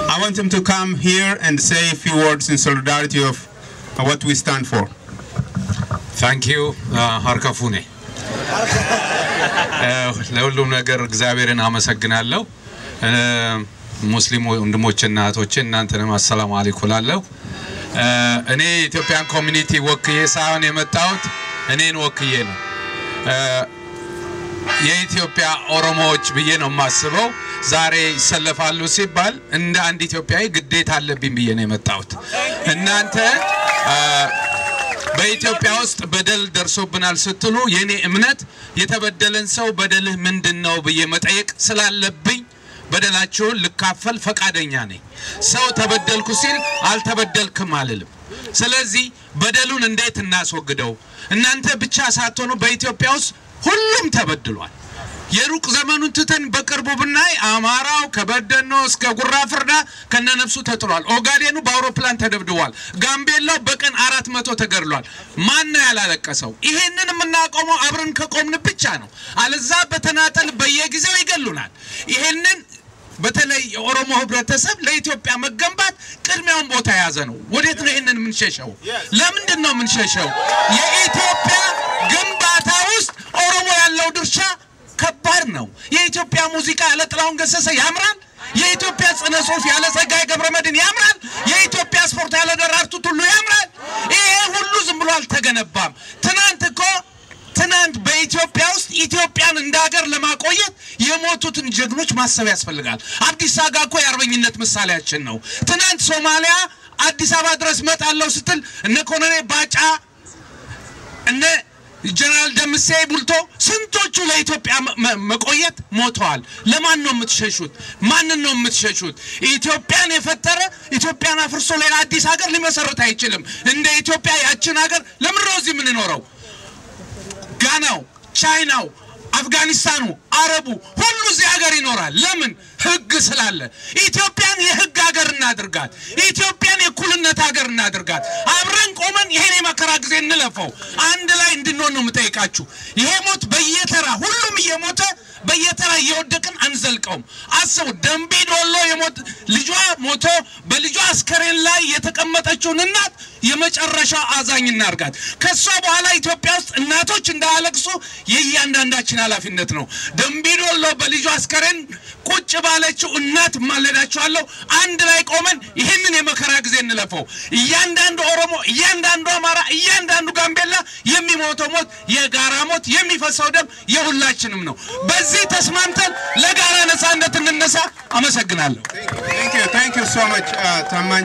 I want him to come here and say a few words in solidarity of what we stand for. Thank you, Harkafune. ለሁሉም ነገር እግዚአብሔርን አመሰግናለሁ ሙስሊም ወንድሞችና እህቶቼ እናንተንም አሰላሙ አለይኩም ላለው እኔ ኢትዮጵያን ኮሚኒቲ ወክዬ ሳይሆን የመጣሁት እኔን ወክዬ ነው የኢትዮጵያ ኦሮሞዎች ብዬ ነው ማስበው ዛሬ ይሰለፋሉ ሲባል እንደ አንድ ኢትዮጵያዊ ግዴታ አለብኝ ብዬ ነው የመጣሁት እናንተ በኢትዮጵያ ውስጥ በደል ደርሶብናል ስትሉ የኔ እምነት የተበደለን ሰው በደልህ ምንድነው ብዬ መጠየቅ ስላለብኝ በደላችሁ ልካፈል ፈቃደኛ ነኝ ሰው ተበደልኩ ሲል አልተበደልክም አልልም ስለዚህ በደሉን እንዴት እናስወግደው እናንተ ብቻ ሳትሆኑ በኢትዮጵያ ውስጥ ሁሉም ተበድሏል የሩቅ ዘመኑን ትተን በቅርቡ ብናይ አማራው ከበደኖ እስከ ጉራ ፍርዳ ከነነፍሱ ተጥሏል ኦጋዴኑ በአውሮፕላን ተደብድቧል ጋምቤላው በቀን 400 ተገድሏል ማን ነው ያላለቀሰው ይሄንን ምናቆመው አብረን ከቆምን ብቻ ነው አለዛ በተናጠል በየጊዜው ይገሉናል ይሄንን በተለይ የኦሮሞ ህብረተሰብ ለኢትዮጵያ መገንባት ቅድሚያውን ቦታ ያዘ ነው ወዴት ነው ይሄንን ምንሸሸው ለምንድን ነው ምንሸሸው የኢትዮጵያ ግንባታ ውስጥ ኦሮሞ ያለው ድርሻ ከባድ ነው የኢትዮጵያ ሙዚቃ ያለ ጥላሁን ገሰሰ ያምራል የኢትዮጵያ ጽነ ጽሁፍ ያለ ጸጋዬ ገብረመድህን ያምራል የኢትዮጵያ ስፖርት ያለ ደራርቱ ቱሉ ያምራል ይሄ ሁሉ ዝም ብሎ አልተገነባም ትናንት በኢትዮጵያ ውስጥ ኢትዮጵያን እንደ ሀገር ለማቆየት የሞቱትን ጀግኖች ማሰብ ያስፈልጋል አዲስ አጋ እኮ የአርበኝነት ምሳሌያችን ነው ትናንት ሶማሊያ አዲስ አበባ ድረስ መጣለው ስትል እነ ኮሎኔል ባጫ እነ ጀነራል ደምሴ ቡልቶ ስንቶቹ ለኢትዮጵያ መቆየት ሞተዋል ለማን ነው የምትሸሹት ማንን ነው የምትሸሹት ኢትዮጵያን የፈጠረ ኢትዮጵያን አፍርሶ ሌላ አዲስ ሀገር ሊመሰረት አይችልም እንደ ኢትዮጵያ ያችን ሀገር ለምንሮዚ ምን ይኖረው ጋናው ቻይናው አፍጋኒስታኑ አረቡ ሁሉ እዚህ ሀገር ይኖራል ለምን ህግ ስላለ ኢትዮጵያን የህግ ሀገር እናድርጋት ኢትዮጵያን የኩልነት ሀገር እናድርጋት አብረን ቆመን ይሄን የመከራ ጊዜ እንለፈው አንድ ላይ እንድንሆን ነው የምጠይቃችሁ ይሄ ሞት በየተራ ሁሉም እየሞተ በየተራ እየወደቅን አንዘልቀውም አስቡ ደምቢ ዶሎ የሞት ልጇ ሞቶ በልጇ አስከሬን ላይ የተቀመጠችውን እናት የመጨረሻ አዛኝ እናርጋት ከሷ በኋላ ኢትዮጵያ ውስጥ እናቶች እንዳያለቅሱ የእያንዳንዳችን ኃላፊነት ነው ደምቢ ዶሎ በልጇ አስከሬን ቁጭ ባለችው እናት ማለዳቸዋለሁ አንድ ላይ ቆመን ይሄንን የመከራ ጊዜ እንለፈው እያንዳንዱ ኦሮሞ እያንዳንዱ አማራ እያንዳንዱ ጋምቤላ የሚሞተው ሞት የጋራ ሞት የሚፈሰው ደም የሁላችንም ነው በዚህ ተስማምተን ለጋራ ነፃነት እንነሳ አመሰግናለሁ Thank you so much ታማኝ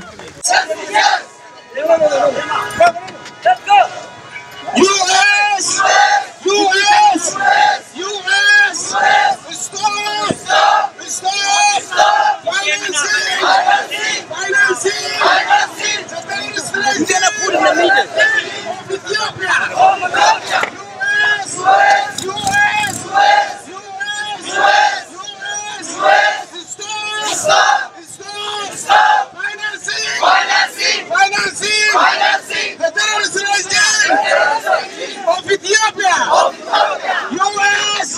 Let's go US Stop financing You're gonna put in the middle Ethiopia Stop financing the terrorist regime of Ethiopia US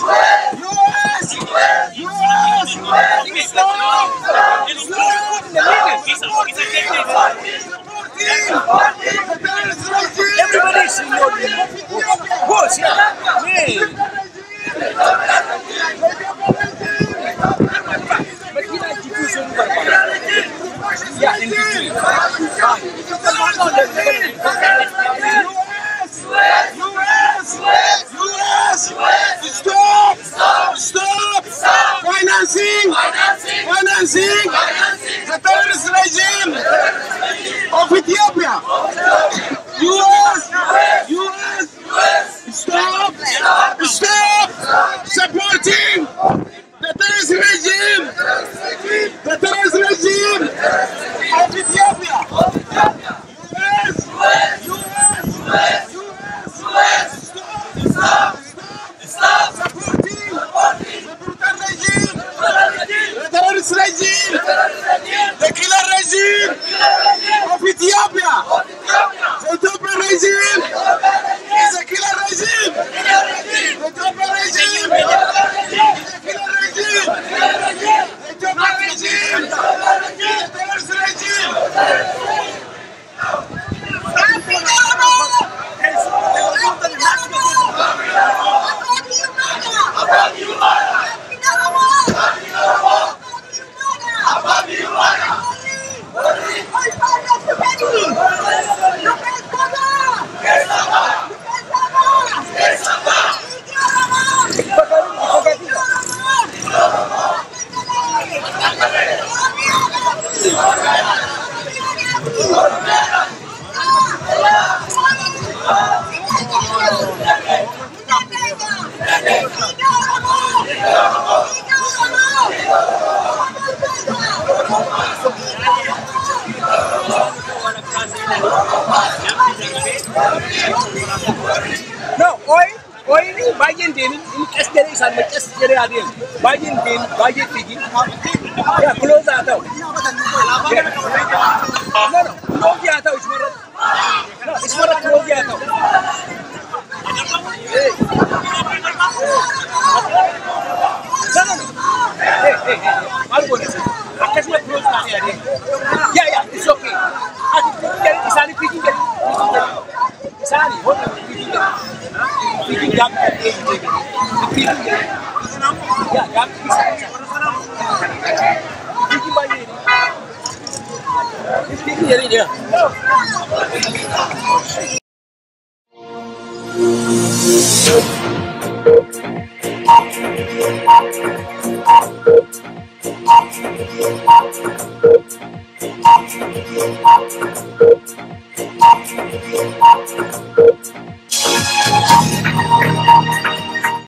Everybody see your push Stop financing the terrorist regime of Ethiopia US stop support Bayin demin ini kestere isan kestere adil. Bayin dem bayin tigi. Ya close atau. No close atau ismarat. No ismarat close atau. Hey. Algo ni. Akasnya close tadi adil. Ya it's okay. Jadi isani tigi jadi. Isani hotel tigi jadi. Tigi jam tigi. Ya jam isani. Tigi bayin. Tigi jadi dia.